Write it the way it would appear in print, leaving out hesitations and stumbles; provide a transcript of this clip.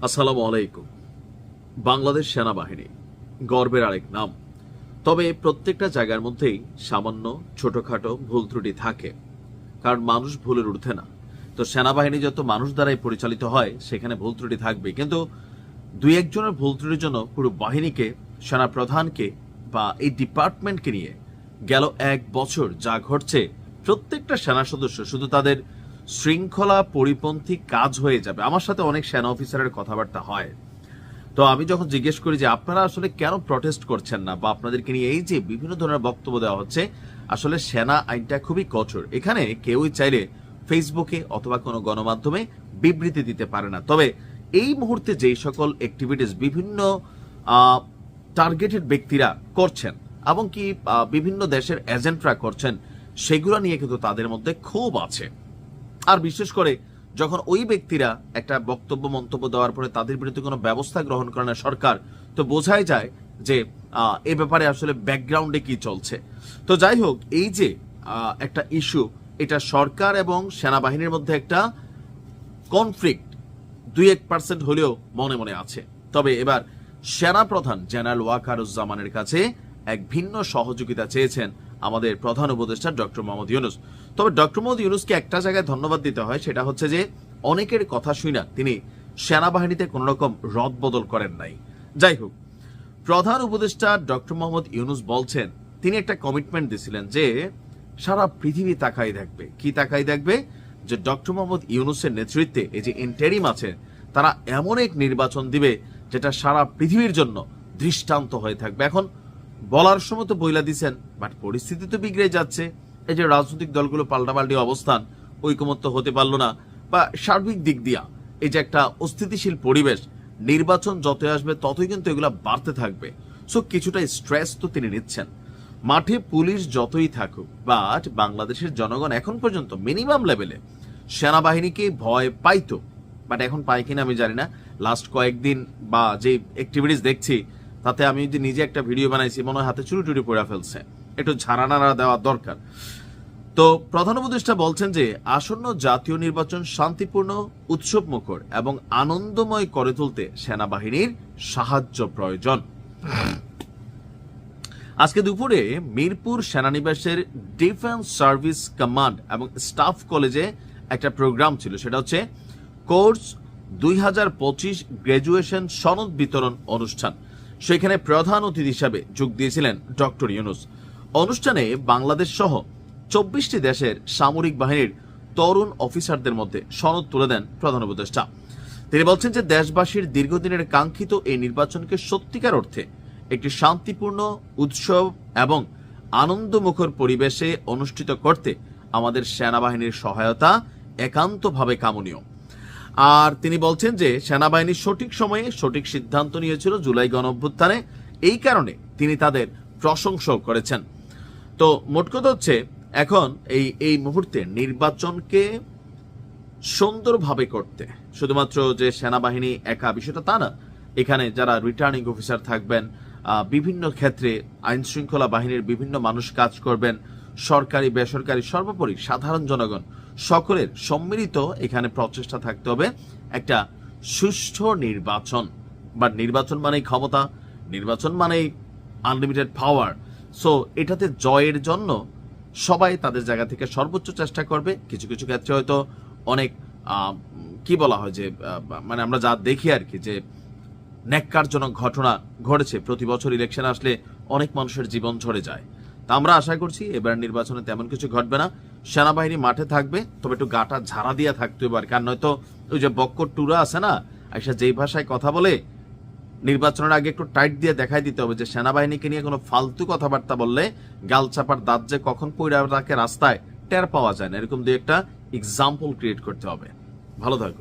আসসালামু আলাইকুম। বাংলাদেশ সেনাবাহিনী গর্বের আরেক নাম। তবে প্রত্যেকটা জায়গার মধ্যেই সামান্য ছোটখাটো ভুল ত্রুটি থাকে, কারণ মানুষ ভুলের ঊর্ধ্বে না। তো সেনাবাহিনী যত মানুষ দ্বারাই পরিচালিত হয় সেখানে ভুল ত্রুটি থাকবে, কিন্তু দুই একজনের ভুল ত্রুটির জন্য পুরো বাহিনীকে, সেনা প্রধানকে বা এই ডিপার্টমেন্টকে নিয়ে গেল এক বছর যা ঘটছে, প্রত্যেকটা সেনা সদস্য শুধু তাদের শৃঙ্খলা পরিপন্থী কাজ হয়ে যাবে। আমার সাথে অনেক সেনা অফিসারের কথাবার্তা হয়, তো আমি যখন জিজ্ঞেস করি যে আপনারা আসলে কেন প্রটেস্ট করছেন না বা আপনাদেরকে নিয়ে এই যে বিভিন্ন ধরনের বক্তব্য দেওয়া হচ্ছে, আসলে সেনা আইনটা খুবই কঠোর। এখানে কেউই চাইলে ফেসবুকে অথবা কোনো গণমাধ্যমে বিবৃতি দিতে পারে না। তবে এই মুহূর্তে যেই সকল অ্যাক্টিভিটিস বিভিন্ন টার্গেটেড ব্যক্তিরা করছেন এবং কি বিভিন্ন দেশের এজেন্টরা করছেন, সেগুলো নিয়ে কিন্তু তাদের মধ্যে ক্ষোভ আছে। আর বিশেষ করে যখন ওই ব্যক্তিরা একটা বক্তব্য মন্তব্য দেওয়ার পরে তাদের বিরুদ্ধে কোনো ব্যবস্থা গ্রহণ করে না সরকার, তো বোঝাই যায় যে এ ব্যাপারে আসলে ব্যাকগ্রাউন্ডে কি চলছে। তো যাই হোক, এই যে একটা ইস্যু, এটা সরকার এবং সেনাবাহিনীর মধ্যে একটা কনফ্লিক্ট 2-1% হলেও মনে মনে আছে। তবে এবার সেনা প্রধান জেনারেল ওয়াকারুজ্জামানের কাছে এক ভিন্ন সহযোগিতা চেয়েছেন আমাদের প্রধান উপদেষ্টা ডক্টর মোহাম্মদ ইউনূস। তবে ডক্টর মোহাম্মদ ইউনূসকে একটা জায়গায় ধন্যবাদ দিতে হয়, সেটা হচ্ছে যে অনেকের কথা শুনে তিনি সেনাবাহিনীতে কোন রকম রদবদল করেন নাই। যাই হোক, প্রধান উপদেষ্টা ডক্টর মোহাম্মদ ইউনূস বলছেন, তিনি একটা কমিটমেন্ট দিয়েছিলেন যে সারা পৃথিবী তাকাই দেখবে। কি তাকাই দেখবে? যে ডক্টর মোহাম্মদ ইউনূসের নেতৃত্বে এই যে ইন্টারিম আছে, তারা এমন এক নির্বাচন দিবে যেটা সারা পৃথিবীর জন্য দৃষ্টান্ত হয়ে থাকবে। এখন বলার সময় তো বইলা দিচ্ছেন, বাট পরিস্থিতি তো বিগড়ে যাচ্ছে। এই যে রাজনৈতিক দলগুলো পাল্টাপাল্টি অবস্থান, ঐকমত্য হতে পারলো না, বা সার্বিক দিক দিয়া এই যে একটা অস্থিতিশীল পরিবেশ, নির্বাচন যত আসবে ততই কিন্তু এগুলা বাড়তে থাকবে। সো কিছুটা স্ট্রেস তো তিনি নিচ্ছেন। মাঠে পুলিশ যতই থাকুক, বাট বাংলাদেশের জনগণ এখন পর্যন্ত মিনিমাম লেভেলে সেনাবাহিনীকে ভয় পাইতো, বাট এখন পাই কিনা আমি জানি না। লাস্ট কয়েকদিন বা যে অ্যাক্টিভিটিস দেখছি, তাতে আমি যে নিজে একটা ভিডিও বানাইছি, মনে হয় হাতে চুরি টুরি পড়ে ফেলছে, একটু ঝাড়ানাড়া দেওয়া দরকার। তো প্রধান উপদেষ্টা বলছেন যে আসন্ন জাতীয় নির্বাচন শান্তিপূর্ণ, উৎসব মুখর এবং আনন্দময় করে তুলতে সেনাবাহিনীর সাহায্য প্রয়োজন। আজকে দুপুরে মিরপুর সেনানিবাসের ডিফেন্স সার্ভিস কমান্ড এবং স্টাফ কলেজে একটা প্রোগ্রাম ছিল, সেটা হচ্ছে কোর্স 2025 গ্রাজুয়েশন সনদ বিতরণ অনুষ্ঠান। সেখানে প্রধান অতিথি হিসাবে যোগ দিয়েছিলেন ডক্টর ইউনূস। অনুষ্ঠানে বাংলাদেশ সহ 24টি দেশের সামরিক বাহিনীর তরুণ অফিসারদের মধ্যে সনদ তুলে দেন প্রধান উপদেষ্টা। তিনি বলছেন যে দেশবাসীর দীর্ঘদিনের কাঙ্ক্ষিত এই নির্বাচনকে সত্যিকার অর্থে একটি শান্তিপূর্ণ, উৎসব এবং আনন্দমুখর পরিবেশে অনুষ্ঠিত করতে আমাদের সেনাবাহিনীর সহায়তা একান্তভাবে কামনীয়। আর তিনি বলছেন যে সেনাবাহিনী সঠিক সময়ে সঠিক সিদ্ধান্ত নিয়েছিল জুলাই গণঅভ্যুত্থানে, এই কারণে তিনি তাদের প্রশংসাও করেছেন। তো মোট কথা হচ্ছে, এখন এই মুহূর্তে নির্বাচনকে সুন্দরভাবে করতে শুধুমাত্র যে সেনাবাহিনী একা বিষয়টা তা না, এখানে যারা রিটার্নিং অফিসার থাকবেন, বিভিন্ন ক্ষেত্রে আইন শৃঙ্খলা বাহিনীর বিভিন্ন মানুষ কাজ করবেন, সরকারি বেসরকারি সর্বোপরি সাধারণ জনগণ সকলের সম্মিলিত এখানে প্রচেষ্টা থাকতে হবে একটা সুষ্ঠু নির্বাচন। বা নির্বাচন মানেই ক্ষমতা, নির্বাচন মানেই আনলিমিটেড পাওয়ার। সো এটাতে জয়ের জন্য সবাই তাদের জায়গা থেকে সর্বোচ্চ চেষ্টা করবে। কিছু কিছু ক্ষেত্রে হয়তো অনেক কি বলা হয় যে মানে আমরা যা দেখি আর কি, যে ন্যাক্কারজনক ঘটনা ঘটেছে। প্রতি বছর ইলেকশন আসলে অনেক মানুষের জীবন ঝরে যায়। তা আমরা আশা করছি এবার নির্বাচনে তেমন কিছু ঘটবে না। সেনাবাহিনী মাঠে থাকবে, তবে একটু গাটা ঝাড়া দিয়া থাকতে হবে, কারণ নয়তো ওই যে বক্কর টুরা আছে না, আইসা যেই ভাষায় কথা বলে, নির্বাচনের আগে একটু টাইট দিয়ে দেখাই দিতে হবে যে সেনাবাহিনীকে নিয়ে কোনো ফালতু কথাবার্তা বললে গাল চাপার দাঁত যে কখন পইড়া রাখে রাস্তায় টের পাওয়া যায় না। এরকম দিয়ে একটা এক্সাম্পল ক্রিয়েট করতে হবে। ভালো থাকো।